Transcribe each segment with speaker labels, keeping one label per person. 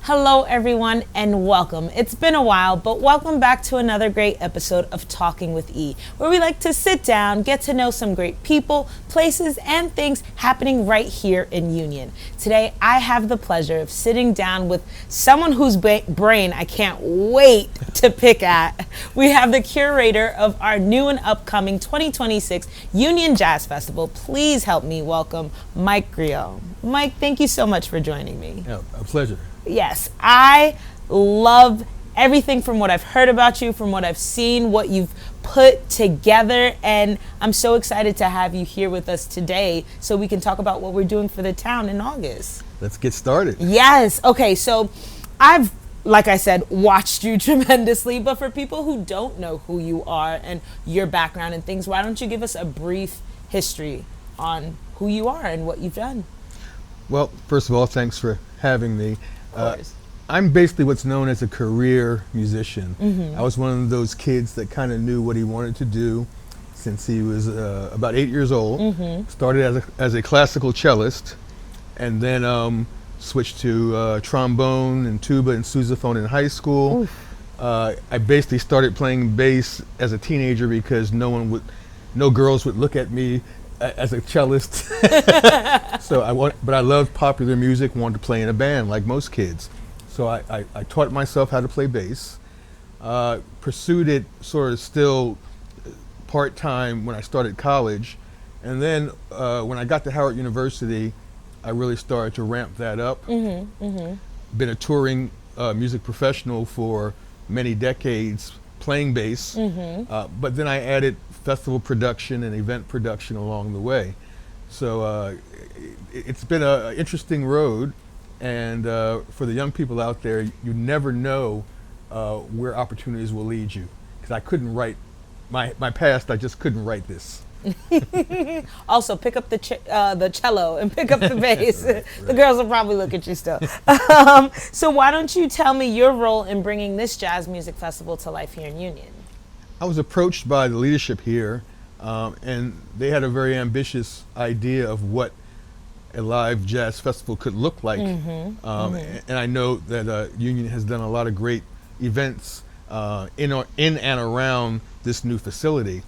Speaker 1: Hello, everyone, and welcome. It's been a while, but welcome back to another great episode of Talking with E, where we like to sit down, get to know some great people, places, and things happening right here in Union. Today, I have the pleasure of sitting down with someone whose brain I can't wait to pick at. We have the curator of our new and upcoming 2026 Union Jazz Festival. Please help me welcome Mike Griot. Mike, thank you so much for joining me.
Speaker 2: Yeah, a pleasure.
Speaker 1: Yes, I love everything from what I've heard about you, from what I've seen, what you've put together, and I'm so excited to have you here with us today so we can talk about what we're doing for the town in August.
Speaker 2: Let's get started.
Speaker 1: Yes. Okay, so I've, like I said, watched you tremendously, but for people who don't know who you are and your background and things, why don't you give us a brief history on who you are and what you've done?
Speaker 2: Well, first of all, thanks for having me.
Speaker 1: Of course.
Speaker 2: I'm basically what's known as a career musician.
Speaker 1: Mm-hmm.
Speaker 2: I was one of those kids that kind of knew what he wanted to do since he was about 8 years old.
Speaker 1: Mm-hmm.
Speaker 2: Started as a classical cellist, and then switched to trombone and tuba and sousaphone in high school. I basically started playing bass as a teenager because no girls would look at me as a cellist. But I loved popular music, wanted to play in a band like most kids. So I taught myself how to play bass, pursued it sort of still part-time when I started college. And then when I got to Howard University, I really started to ramp that up.
Speaker 1: Mm-hmm. Mm-hmm.
Speaker 2: Been a touring music professional for many decades, playing bass, but then I added festival production and event production along the way. So it's been an interesting road, and for the young people out there, you never know where opportunities will lead you, because I couldn't write my past. I just couldn't write this.
Speaker 1: Also, pick up the cello and pick up the bass.
Speaker 2: Right.
Speaker 1: The girls will probably look at you still. So why don't you tell me your role in bringing this jazz music festival to life here in Union?
Speaker 2: I was approached by the leadership here, and they had a very ambitious idea of what a live jazz festival could look like. And I know that Union has done a lot of great events in and around this new facility.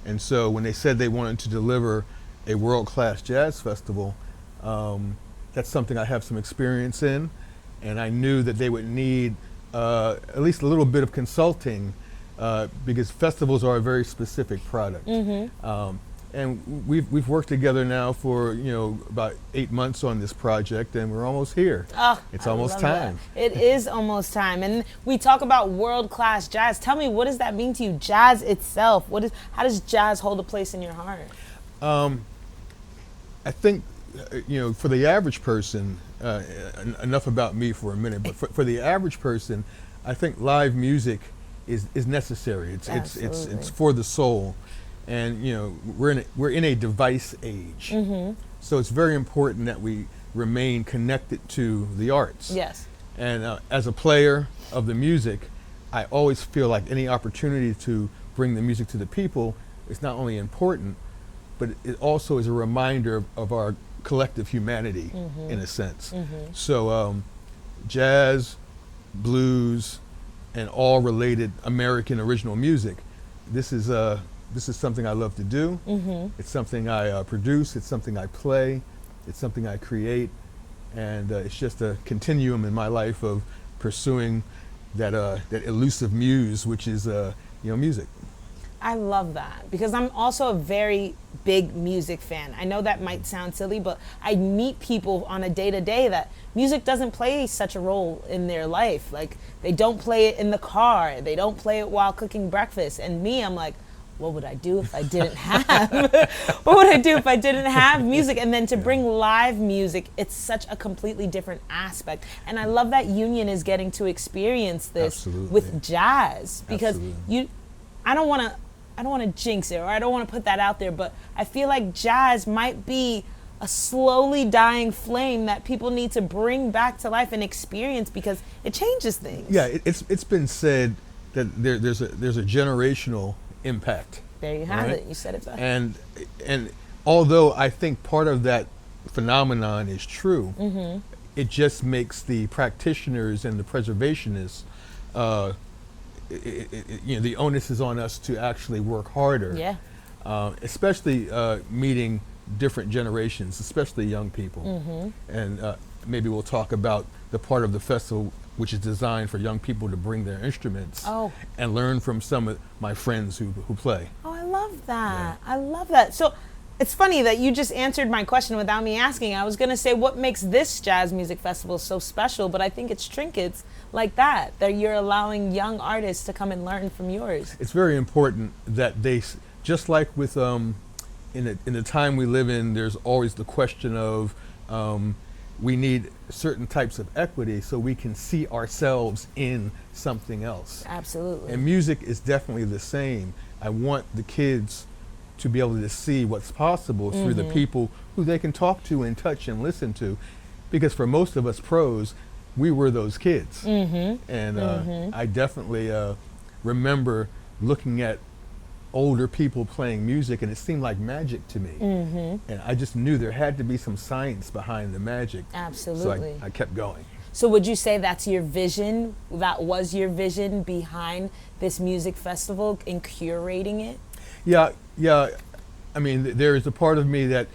Speaker 2: And so when they said they wanted to deliver a world-class jazz festival, that's something I have some experience in, and I knew that they would need at least a little bit of consulting, because festivals are a very specific product. And we've worked together now for about 8 months on this project, and we're almost here. It's almost time.
Speaker 1: It is almost time. And we talk about world-class jazz. Tell me, what does that mean to you? Jazz itself. How does jazz hold a place in your heart?
Speaker 2: I think for the average person, enough about me for a minute, but for the average person, I think live music is necessary. It's for the soul. And we're in a device age, so it's very important that we remain connected to the arts.
Speaker 1: Yes.
Speaker 2: And as a player of the music, I always feel like any opportunity to bring the music to the people is not only important, but it also is a reminder of our collective humanity, in a sense. So jazz, blues, and all related American original music, this is something I love to do. It's something I produce. It's something I play. It's something I create. And it's just a continuum in my life of pursuing that elusive muse, which is music.
Speaker 1: I love that, because I'm also a very big music fan. I know that might sound silly, but I meet people on a day-to-day that music doesn't play such a role in their life. Like, they don't play it in the car. They don't play it while cooking breakfast. And me, I'm like, what would I do if I didn't have what would I do if I didn't have music? And then to bring live music, it's such a completely different aspect. And I love that Union is getting to experience this with jazz, because I don't want to jinx it, or I don't want to put that out there, but I feel like jazz might be a slowly dying flame that people need to bring back to life and experience, because it changes things.
Speaker 2: Yeah, it's been said that there's a generational impact.
Speaker 1: There you have it. You said it best.
Speaker 2: And although I think part of that phenomenon is true, it just makes the practitioners and the preservationists, the onus is on us to actually work harder.
Speaker 1: Yeah.
Speaker 2: Especially meeting different generations, especially young people. And maybe we'll talk about the part of the festival which is designed for young people to bring their instruments and learn from some of my friends who play.
Speaker 1: Oh, I love that. I love that. So it's funny that you just answered my question without me asking. I was going to say what makes this jazz music festival so special, but I think it's trinkets like that you're allowing young artists to come and learn from yours.
Speaker 2: It's very important that they, just like with in the time we live in, there's always the question of we need certain types of equity so we can see ourselves in something else.
Speaker 1: Absolutely.
Speaker 2: And music is definitely the same. I want the kids to be able to see what's possible through the people who they can talk to and touch and listen to, because for most of us pros, we were those kids. And I definitely remember looking at older people playing music, and it seemed like magic to me. And I just knew there had to be some science behind the magic.
Speaker 1: Absolutely.
Speaker 2: So I kept going.
Speaker 1: So would you say that's your vision? That was your vision behind this music festival in curating it?
Speaker 2: Yeah. I mean, there is a part of me that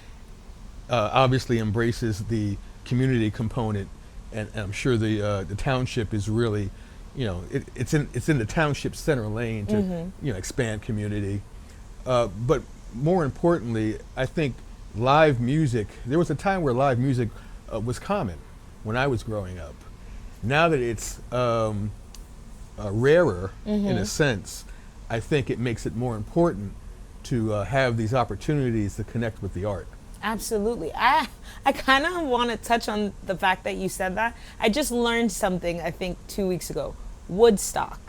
Speaker 2: obviously embraces the community component, and I'm sure the township is really, it's in the township center lane to expand community. But more importantly, I think live music. There was a time where live music was common when I was growing up. Now that it's rarer in a sense, I think it makes it more important to have these opportunities to connect with the art.
Speaker 1: Absolutely. I kind of want to touch on the fact that you said that. I just learned something, I think, 2 weeks ago. Woodstock.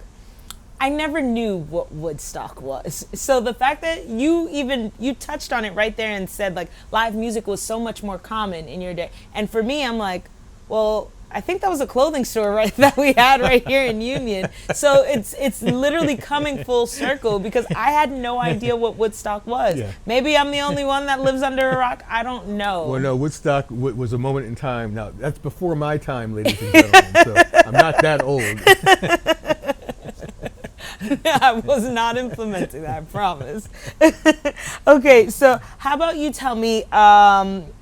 Speaker 1: I never knew what Woodstock was. So the fact that you touched on it right there and said like live music was so much more common in your day. And for me, I'm like, well, I think that was a clothing store that we had right here in Union. So it's literally coming full circle, because I had no idea what Woodstock was.
Speaker 2: Yeah.
Speaker 1: Maybe I'm the only one that lives under a rock. I don't know.
Speaker 2: Well, no, Woodstock was a moment in time. Now, that's before my time, ladies and gentlemen, so I'm not that old.
Speaker 1: I was not implementing that, I promise. Okay, so how about you tell me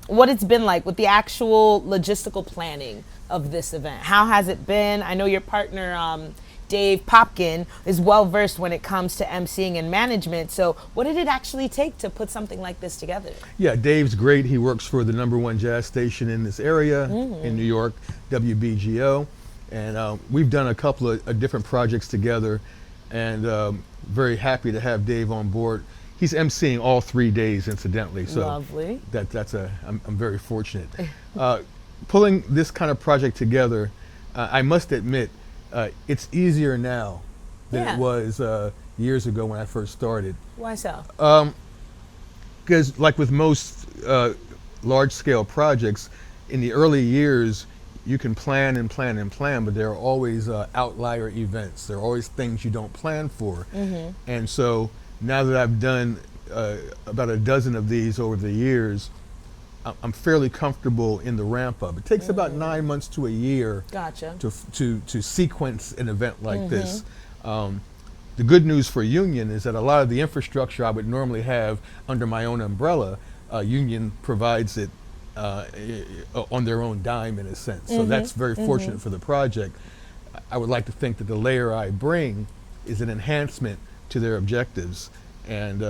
Speaker 1: what it's been like with the actual logistical planning of this event? How has it been? I know your partner, Dave Popkin, is well-versed when it comes to emceeing and management. So what did it actually take to put something like this together? Yeah,
Speaker 2: Dave's great. He works for the #1 jazz station in this area in New York, WBGO. And we've done a couple of different projects together, and very happy to have Dave on board. He's emceeing all 3 days, incidentally. So
Speaker 1: lovely.
Speaker 2: I'm very fortunate. Pulling this kind of project together, I must admit, it's easier now than it was years ago when I first started.
Speaker 1: Why so?
Speaker 2: Because like with most large-scale projects, in the early years, you can plan and plan and plan, but there are always outlier events. There are always things you don't plan for. And so now that I've done about a dozen of these over the years, I'm fairly comfortable in the ramp up. It takes about 9 months to a year to sequence an event like this. The good news for Union is that a lot of the infrastructure I would normally have under my own umbrella, Union provides it on their own dime, in a sense. So that's very fortunate for the project. I would like to think that the layer I bring is an enhancement to their objectives, and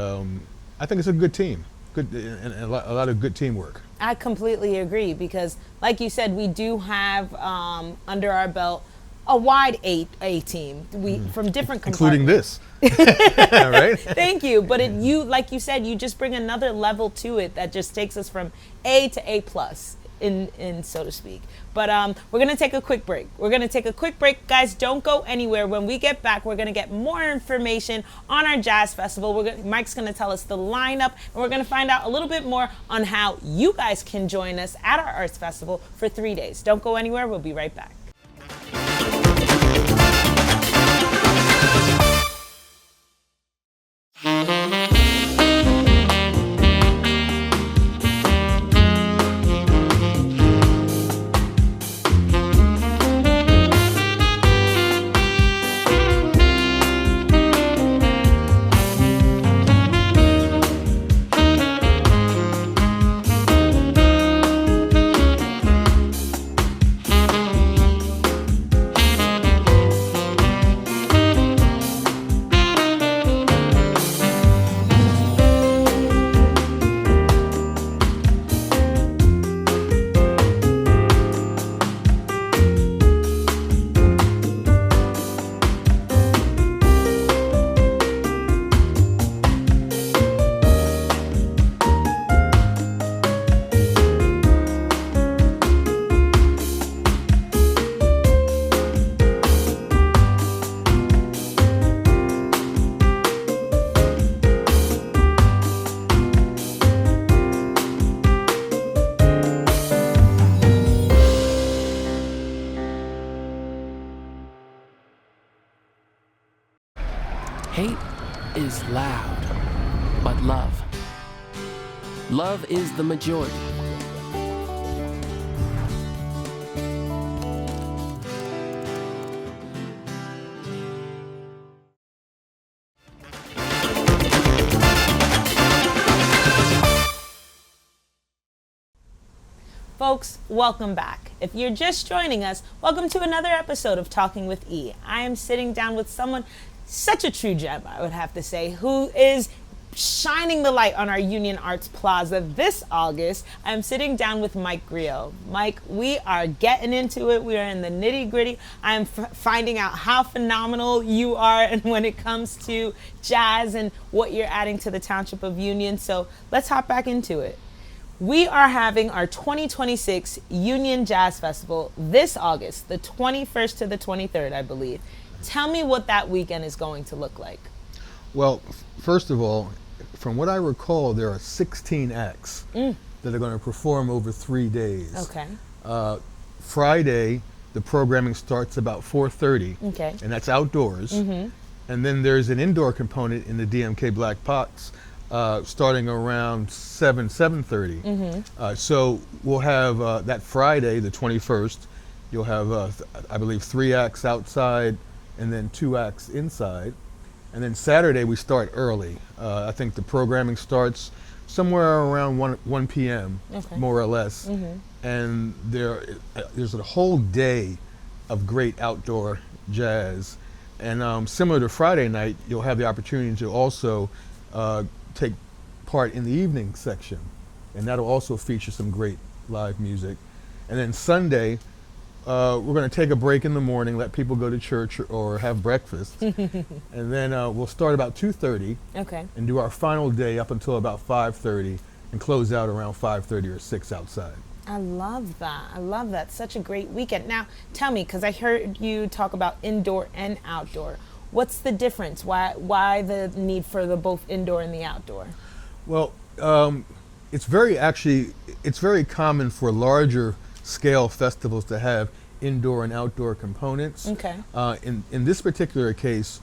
Speaker 2: I think it's a good team, and a lot of good teamwork.
Speaker 1: I completely agree, because like you said, we do have under our belt a wide A team. We from different
Speaker 2: including
Speaker 1: compartments.
Speaker 2: this. All right.
Speaker 1: Thank you. But like you said, you just bring another level to it that just takes us from A to A plus, in so to speak. But we're gonna take a quick break. Guys, don't go anywhere. When we get back, we're gonna get more information on our jazz festival. Mike's gonna tell us the lineup, and we're gonna find out a little bit more on how you guys can join us at our arts festival for 3 days. Don't go anywhere. We'll be right back.
Speaker 3: Hate is loud, but love is the majority.
Speaker 1: Folks, welcome back. If you're just joining us, welcome to another episode of Talking with E. I am sitting down with someone, such a true gem, I would have to say, who is shining the light on our Union Arts Plaza this August. I'm sitting down with Mike Griot. Mike, we are getting into it. We are in the nitty gritty. I'm finding out how phenomenal you are and when it comes to jazz and what you're adding to the Township of Union. So let's hop back into it. We are having our 2026 Union Jazz Festival this August, the 21st to the 23rd, I believe. Tell me what that weekend is going to look like.
Speaker 2: Well, first of all, from what I recall, there are 16 acts that are going to perform over 3 days.
Speaker 1: Okay.
Speaker 2: Friday, the programming starts about 4:30,
Speaker 1: Okay.
Speaker 2: and that's outdoors. And then there's an indoor component in the DMK Black Box starting around 7:30. So we'll have that Friday, the 21st, you'll have, I believe, 3 acts outside and then 2 acts inside. And then Saturday we start early. I think the programming starts somewhere around 1 p.m.,
Speaker 1: Okay.
Speaker 2: more or less. And there's a whole day of great outdoor jazz. And similar to Friday night, you'll have the opportunity to also take part in the evening section. And that'll also feature some great live music. And then Sunday, we're going to take a break in the morning, let people go to church or have breakfast. And then we'll start about 2:30
Speaker 1: Okay.
Speaker 2: and do our final day up until about 5:30 and close out around 5:30 or 6 outside.
Speaker 1: I love that. I love that. Such a great weekend. Now, tell me, because I heard you talk about indoor and outdoor. What's the difference? Why the need for the both indoor and the outdoor?
Speaker 2: Well, it's very common for larger scale festivals to have indoor and outdoor components.
Speaker 1: Okay.
Speaker 2: In this particular case,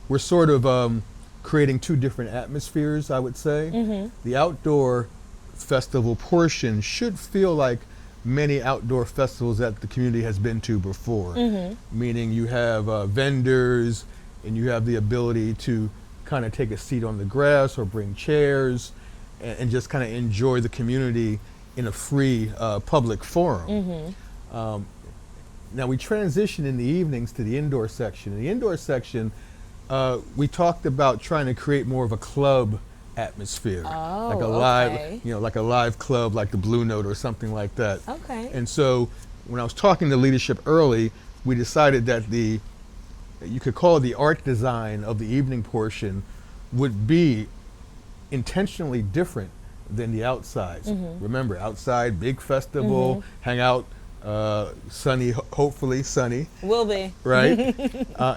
Speaker 2: we're sort of creating 2 different atmospheres, I would say. The outdoor festival portion should feel like many outdoor festivals that the community has been to before, meaning you have vendors and you have the ability to kind of take a seat on the grass or bring chairs and just kind of enjoy the community in a free public forum. Now we transition in the evenings to the indoor section. In the indoor section, we talked about trying to create more of a club atmosphere, like a
Speaker 1: okay.
Speaker 2: like a live club, like the Blue Note or something like that.
Speaker 1: Okay.
Speaker 2: And so, when I was talking to leadership early, we decided that you could call it the art design of the evening portion would be intentionally different than the outsides. Remember, outside, big festival, hang out, sunny, hopefully sunny,
Speaker 1: Will be.
Speaker 2: right?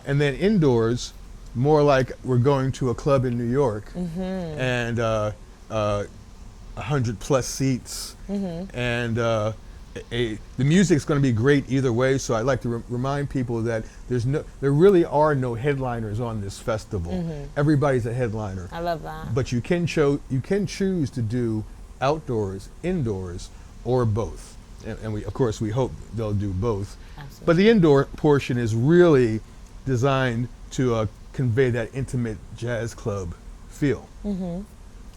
Speaker 2: And then indoors, more like we're going to a club in New York and 100 plus seats, and the music's going to be great either way. So I'd like to remind people that there really are no headliners on this festival. Everybody's a headliner.
Speaker 1: I love that.
Speaker 2: But you can choose to do outdoors, indoors, or both. And we hope they'll do both.
Speaker 1: Absolutely.
Speaker 2: But the indoor portion is really designed to convey that intimate jazz club feel.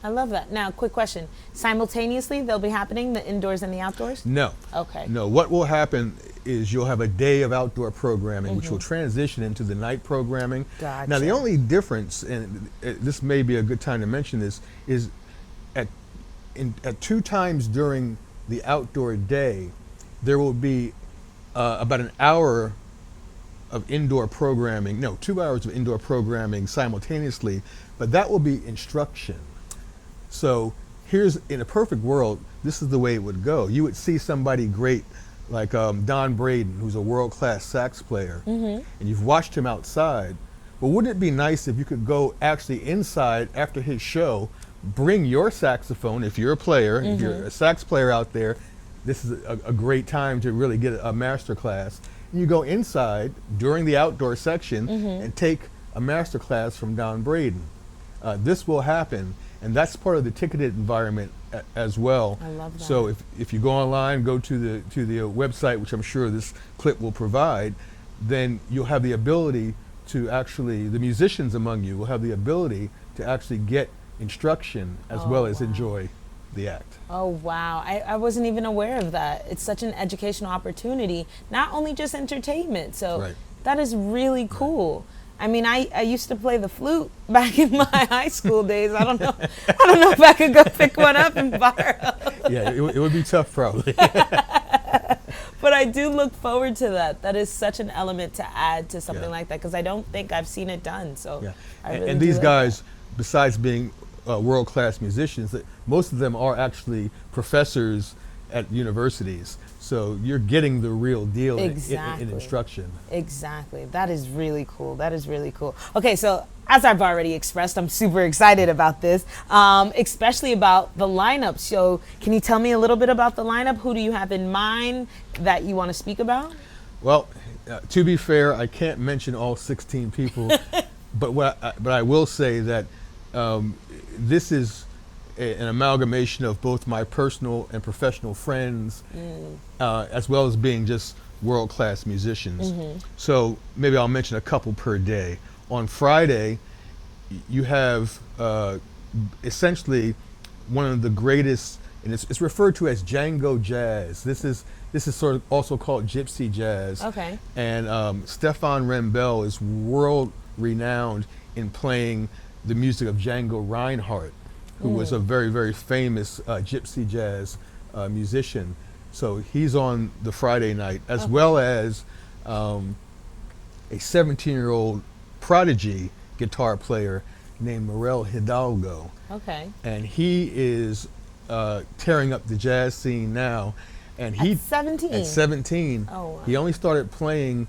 Speaker 1: I love that. Now, quick question. Simultaneously, they'll be happening, the indoors and the outdoors?
Speaker 2: No.
Speaker 1: Okay.
Speaker 2: No, what will happen is you'll have a day of outdoor programming, which will transition into the night programming.
Speaker 1: Gotcha.
Speaker 2: Now, the only difference, and this may be a good time to mention this, is at 2 times during the outdoor day, there will be about an hour of indoor programming, 2 hours of indoor programming simultaneously, but that will be instruction. So in a perfect world, this is the way it would go. You would see somebody great like Don Braden, who's a world-class sax player, and you've watched him outside. But wouldn't it be nice if you could go actually inside after his show, bring your saxophone if you're a player, if you're a sax player out there, this is a great time to really get a master class. And you go inside during the outdoor section and take a master class from Don Braden. This will happen, and that's part of the ticketed environment as well.
Speaker 1: I love that.
Speaker 2: So if you go online, go to the website, which I'm sure this clip will provide, then you'll have the ability to actually, the musicians among you will have the ability to actually get instruction as well as enjoy the act.
Speaker 1: Oh, wow. I wasn't even aware of that. It's such an educational opportunity, not only just entertainment. So
Speaker 2: Right.
Speaker 1: that is really cool. I mean, I used to play the flute back in my high school days. I don't know if I could go pick one up and borrow.
Speaker 2: Yeah, it would be tough probably.
Speaker 1: But I do look forward to that. That is such an element to add to something
Speaker 2: Yeah.
Speaker 1: like that, because I don't think I've seen it done. So
Speaker 2: Yeah.
Speaker 1: I really
Speaker 2: And
Speaker 1: do
Speaker 2: these
Speaker 1: like
Speaker 2: guys, besides being world-class musicians, most of them are actually professors at universities. So you're getting the real deal in
Speaker 1: Exactly.
Speaker 2: instruction.
Speaker 1: Exactly. That is really cool. That is really cool. Okay, so as I've already expressed, I'm super excited about this, especially about the lineup. So can you tell me a little bit about the lineup? Who do you have in mind that you want to speak about?
Speaker 2: Well, to be fair, I can't mention all 16 people, but I will say that this is an amalgamation of both my personal and professional friends, as well as being just world-class musicians. So maybe I'll mention a couple per day. On Friday, you have essentially one of the greatest, and it's referred to as Django Jazz. This is sort of also called Gypsy Jazz.
Speaker 1: Okay.
Speaker 2: And Stefan Rembel is world renowned in playing the music of Django Reinhardt, who was a very, very famous gypsy jazz musician. So he's on the Friday night, as well as a 17-year-old prodigy guitar player named Morel Hidalgo.
Speaker 1: Okay.
Speaker 2: And he is tearing up the jazz scene now. And he
Speaker 1: At 17?
Speaker 2: At 17.
Speaker 1: Oh, wow.
Speaker 2: He only started playing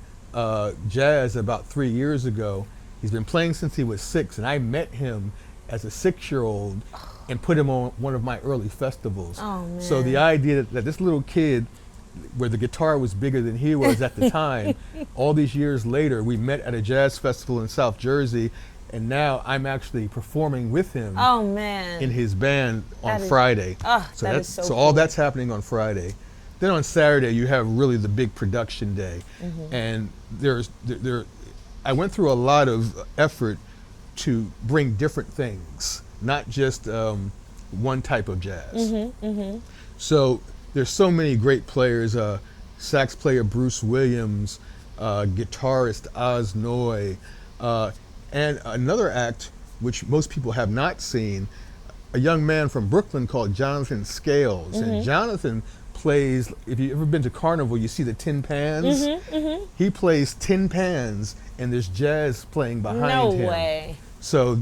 Speaker 2: jazz about 3 years ago. He's been playing since he was 6, and I met him as a 6-year-old and put him on one of my early festivals.
Speaker 1: Oh, man.
Speaker 2: So the idea that this little kid, where the guitar was bigger than he was at the time, all these years later, we met at a jazz festival in South Jersey, and now I'm actually performing with him
Speaker 1: Oh, man.
Speaker 2: in his band on
Speaker 1: That is-
Speaker 2: Friday.
Speaker 1: that
Speaker 2: that's,
Speaker 1: is so
Speaker 2: all
Speaker 1: cool.
Speaker 2: that's happening on Friday. Then on Saturday you have really the big production day, and I went through a lot of effort to bring different things, not just one type of jazz. So there's so many great players: sax player Bruce Williams, guitarist Oz Noy, and another act which most people have not seen, a young man from Brooklyn called Jonathan Scales. And Jonathan plays, if you've ever been to Carnival, you see the tin pans. He plays tin pans, and there's jazz playing behind
Speaker 1: No
Speaker 2: him.
Speaker 1: way.
Speaker 2: So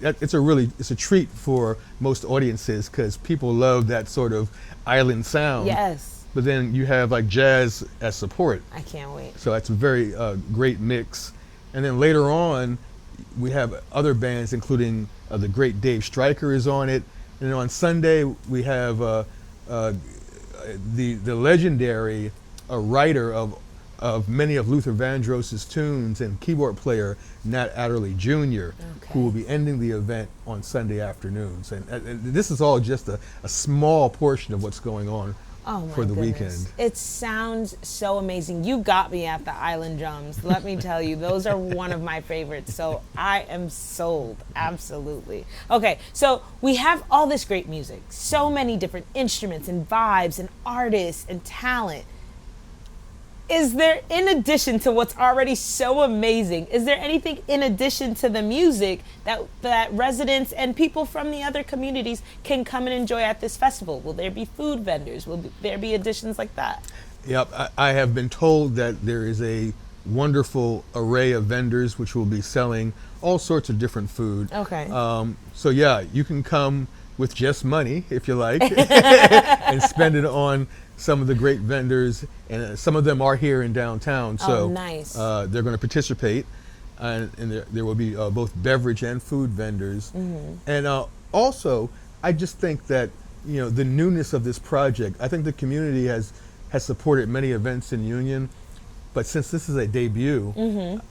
Speaker 2: it's a treat for most audiences, because people love that sort of island sound.
Speaker 1: Yes.
Speaker 2: But then you have like jazz as support.
Speaker 1: I can't wait.
Speaker 2: So that's a very great mix. And then later on, we have other bands, including the great Dave Stryker is on it. And then on Sunday, we have the legendary writer of many of Luther Vandross's tunes and keyboard player Nat Adderley Jr., who will be ending the event on Sunday afternoons. And this is all just a small portion of what's going on for the weekend.
Speaker 1: It sounds so amazing. You got me at the Island Drums. Let me tell you, those are one of my favorites. So I am sold. Absolutely. Okay, so we have all this great music, so many different instruments and vibes and artists and talent. Is there, in addition to what's already so amazing, is there anything in addition to the music that residents and people from the other communities can come and enjoy at this festival? Will there be food vendors? Will there be additions like that?
Speaker 2: Yep, I have been told that there is a wonderful array of vendors which will be selling all sorts of different food.
Speaker 1: Okay.
Speaker 2: So yeah, you can come with just money, if you like, and spend it on some of the great vendors, and some of them are here in downtown. So
Speaker 1: nice.
Speaker 2: They're going to participate, and there will be both beverage and food vendors. And also, I just think that the newness of this project. I think the community has supported many events in Union, But since this is a debut,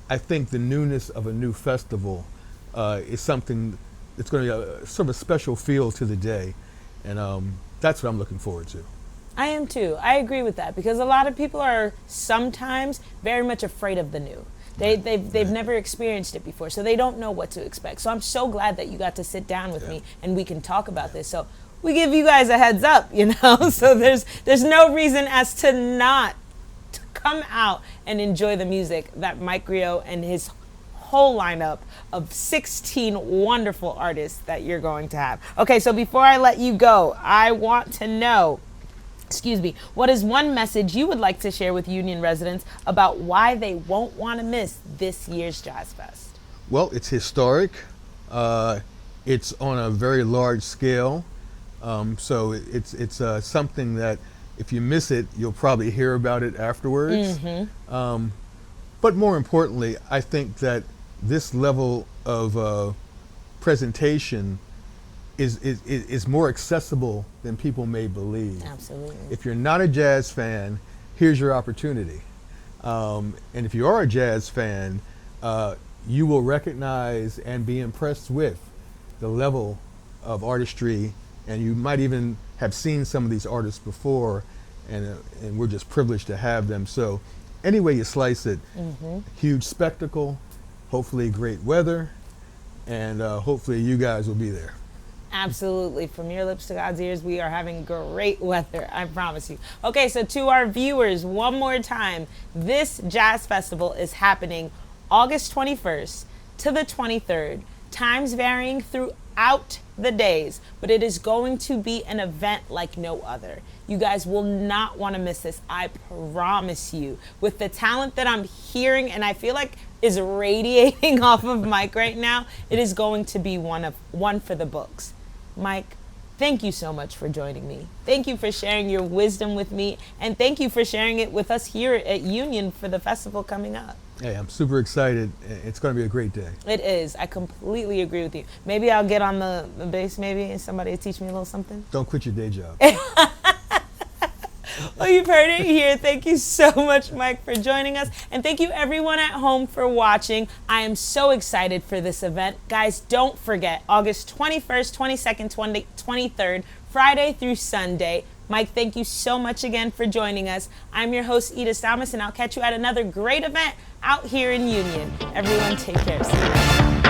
Speaker 2: I think the newness of a new festival is something that's going to be a sort of a special feel to the day. And that's what I'm looking forward to.
Speaker 1: I am too. I agree with that because a lot of people are sometimes very much afraid of the new. They've never experienced it before, so they don't know what to expect. So I'm so glad that you got to sit down with me and we can talk about this. So we give you guys a heads up, you know. So there's no reason as to not to come out and enjoy the music that Mike Griot and his whole lineup of 16 wonderful artists that you're going to have. Okay, so before I let you go, I want to know, what is one message you would like to share with Union residents about why they won't want to miss this year's Jazz Fest?
Speaker 2: Well, it's historic. It's on a very large scale. So it's something that if you miss it, you'll probably hear about it afterwards. But more importantly, I think that this level of presentation is more accessible than people may believe.
Speaker 1: Absolutely.
Speaker 2: If you're not a jazz fan, here's your opportunity. And if you are a jazz fan, you will recognize and be impressed with the level of artistry, and you might even have seen some of these artists before, and we're just privileged to have them. So any way you slice it, huge spectacle, hopefully great weather, and hopefully you guys will be there.
Speaker 1: Absolutely. From your lips to God's ears, we are having great weather, I promise you. Okay, so to our viewers, one more time, this Jazz Festival is happening August 21st to the 23rd, times varying throughout the days, but it is going to be an event like no other. You guys will not want to miss this, I promise you. With the talent that I'm hearing and I feel like is radiating off of Mike right now, it is going to be one for the books. Mike, thank you so much for joining me. Thank you for sharing your wisdom with me, and thank you for sharing it with us here at Union for the festival coming up.
Speaker 2: Hey, I'm super excited. It's going to be a great day.
Speaker 1: It is. I completely agree with you. Maybe I'll get on the bass maybe and somebody will teach me a little something.
Speaker 2: Don't quit your day job.
Speaker 1: Well, you've heard it here. Thank you so much, Mike, for joining us. And thank you, everyone at home, for watching. I am so excited for this event. Guys, don't forget, August 21st, 22nd, 23rd, Friday through Sunday. Mike, thank you so much again for joining us. I'm your host, Edith Thomas, and I'll catch you at another great event out here in Union. Everyone, take care. See you later.